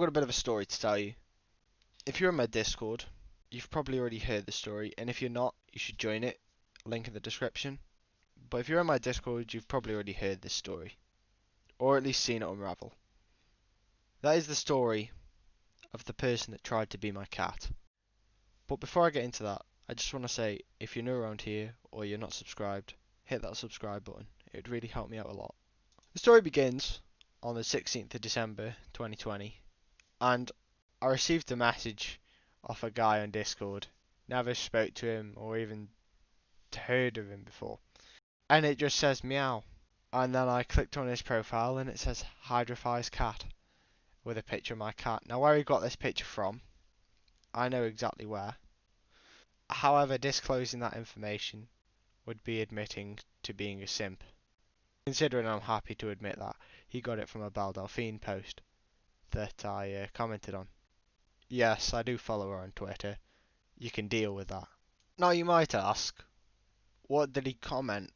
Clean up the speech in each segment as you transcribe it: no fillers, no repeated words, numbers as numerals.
got a bit of a story to tell you. If you're in my Discord, you've probably already heard the story, and if you're not, you should join it. Link in the description. But if you're in my Discord, you've probably already heard this story, or at least seen it unravel. That is the story of the person that tried to be my cat. But before I get into that, I just want to say, if you're new around here, or you're not subscribed, hit that subscribe button. It would really help me out a lot. The story begins on the 16th of December 2020, and I received a message off a guy on Discord. Never spoke to him or even heard of him before. And it just says meow. And then I clicked on his profile and it says Hydrophies cat with a picture of my cat. Now where he got this picture from, I know exactly where. However, disclosing that information would be admitting to being a simp. Considering I'm happy to admit that, he got it from a Belle Delphine post that I commented on. Yes, I do follow her on Twitter. You can deal with that. Now you might ask, what did he comment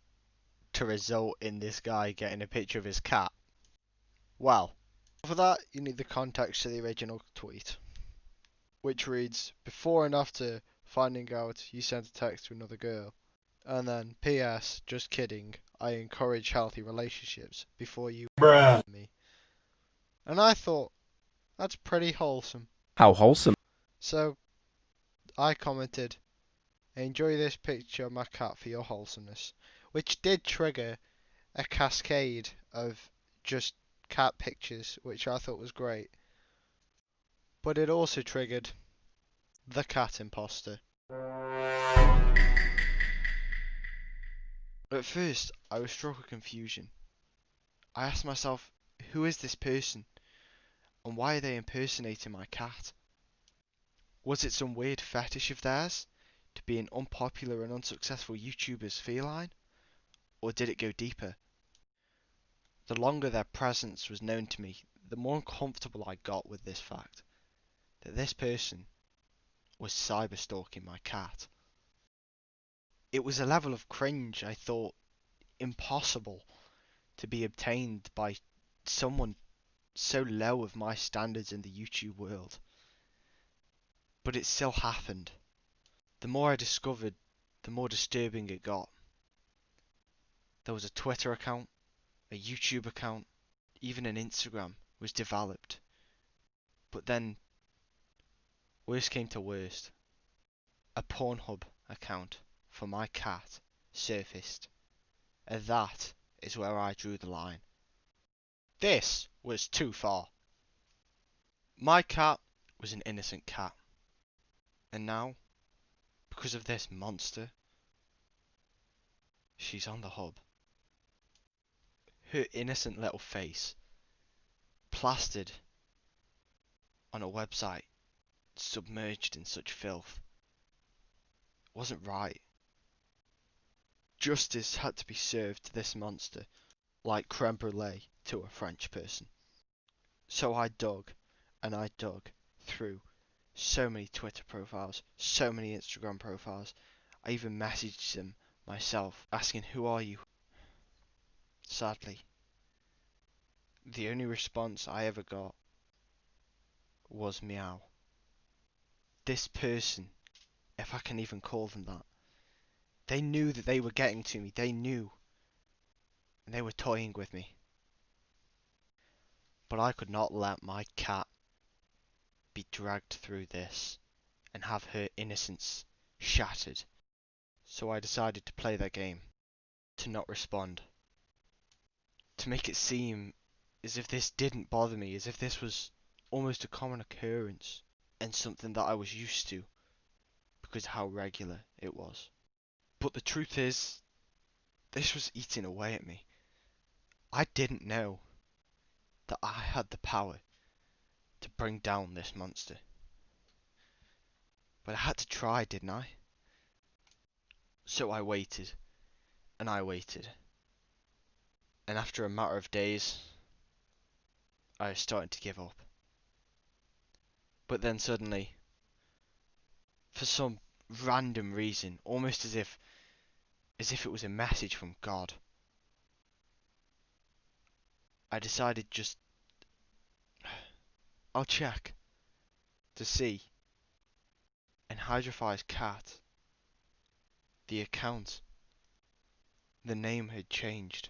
to result in this guy getting a picture of his cat? Well, for that you need the context to the original tweet, which reads, before and after finding out you sent a text to another girl. And then, P.S. Just kidding. I encourage healthy relationships before you me. And I thought, that's pretty wholesome. How wholesome. So, I commented, enjoy this picture of my cat for your wholesomeness. Which did trigger a cascade of just cat pictures, which I thought was great. But it also triggered the Cat Imposter. At first, I was struck with confusion. I asked myself, who is this person? And why are they impersonating my cat? Was it some weird fetish of theirs to be an unpopular and unsuccessful YouTuber's feline? Or did it go deeper? The longer their presence was known to me, the more uncomfortable I got with this fact that this person was cyberstalking my cat. It was a level of cringe I thought impossible to be obtained by someone so low of my standards in the YouTube world. But it still happened. The more I discovered, the more disturbing it got. There was a Twitter account, a YouTube account, even an Instagram was developed. But then, worst came to worst. A Pornhub account for my cat surfaced. And that is where I drew the line. This was too far. My cat was an innocent cat. And now, because of this monster, she's on the hub. Her innocent little face, plastered on a website submerged in such filth, wasn't right. Justice had to be served to this monster, like creme brulee to a French person. So I dug, and I dug through so many Twitter profiles, so many Instagram profiles. I even messaged them myself, asking, who are you? Sadly, the only response I ever got was meow. This person, if I can even call them that, they knew that they were getting to me, they knew. And they were toying with me. But I could not let my cat be dragged through this and have her innocence shattered. So I decided to play that game, to not respond. To make it seem as if this didn't bother me, as if this was almost a common occurrence and something that I was used to because of how regular it was. But the truth is, this was eating away at me. I didn't know that I had the power to bring down this monster. But I had to try, didn't I? So I waited, and I waited. And after a matter of days, I was starting to give up. But then suddenly, for some random reason, almost as if it was a message from God, I decided just I'll check to see. And Hydrify's cat, the account, the name had changed.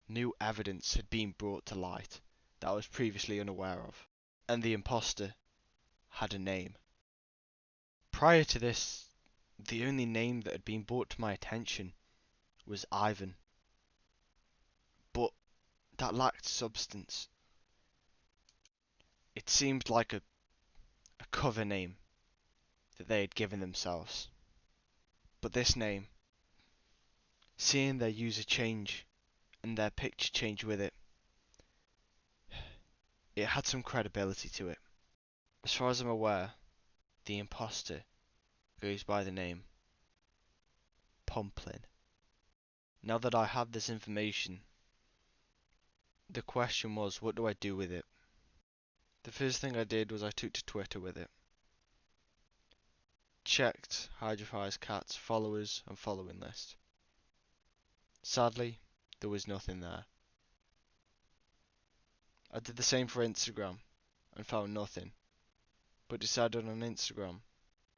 New evidence had been brought to light that I was previously unaware of, and the imposter had a name. Prior to this, the only name that had been brought to my attention was Ivan, but that lacked substance. It seemed like a cover name that they had given themselves. But this name, seeing their user change and their picture change with it, it had some credibility to it. As far as I'm aware, the imposter goes by the name Pumplin. Now that I had this information, the question was, what do I do with it? The first thing I did was I took to Twitter with it. Checked Hydrify's cat's followers and following list. Sadly, there was nothing there. I did the same for Instagram and found nothing, but decided on Instagram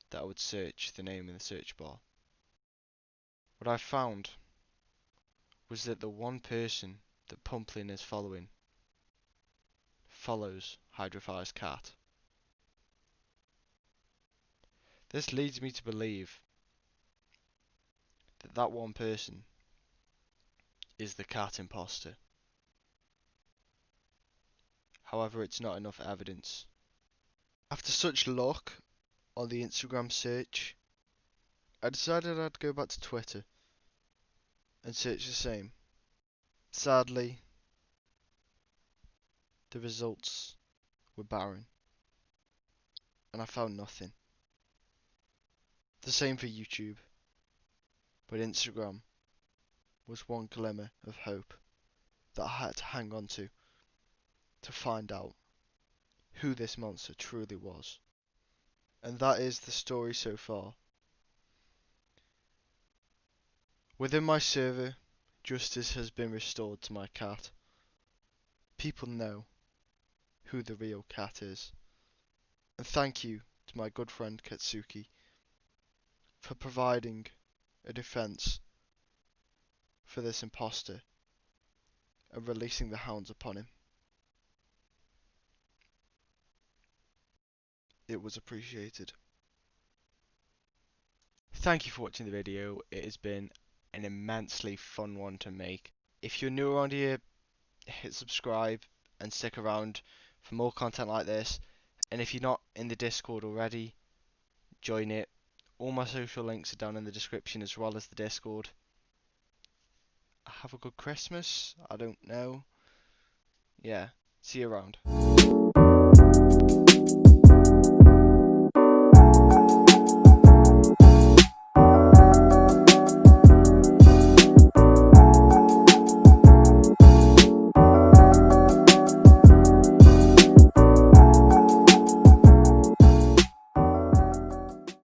that I would search the name in the search bar. What I found was that the one person that Pumplin is following follows Hydrify's cat. This leads me to believe that that one person is the Cat Imposter. However, it's not enough evidence. After such luck on the Instagram search, I decided I'd go back to Twitter and search the same. Sadly, the results were barren, and I found nothing. The same for YouTube, but Instagram was one glimmer of hope that I had to hang on to find out who this monster truly was. And that is the story so far. Within my server, justice has been restored to my cat. People know who the real cat is. And thank you to my good friend Katsuki for providing a defense for this imposter and releasing the hounds upon him. It was appreciated. Thank you for watching the video. It has been an immensely fun one to make. If you're new around here, hit subscribe and stick around for more content like this. And if you're not in the Discord already, join it. All my social links are down in the description as well as the Discord. Have a good Christmas. I don't know. Yeah, see you around.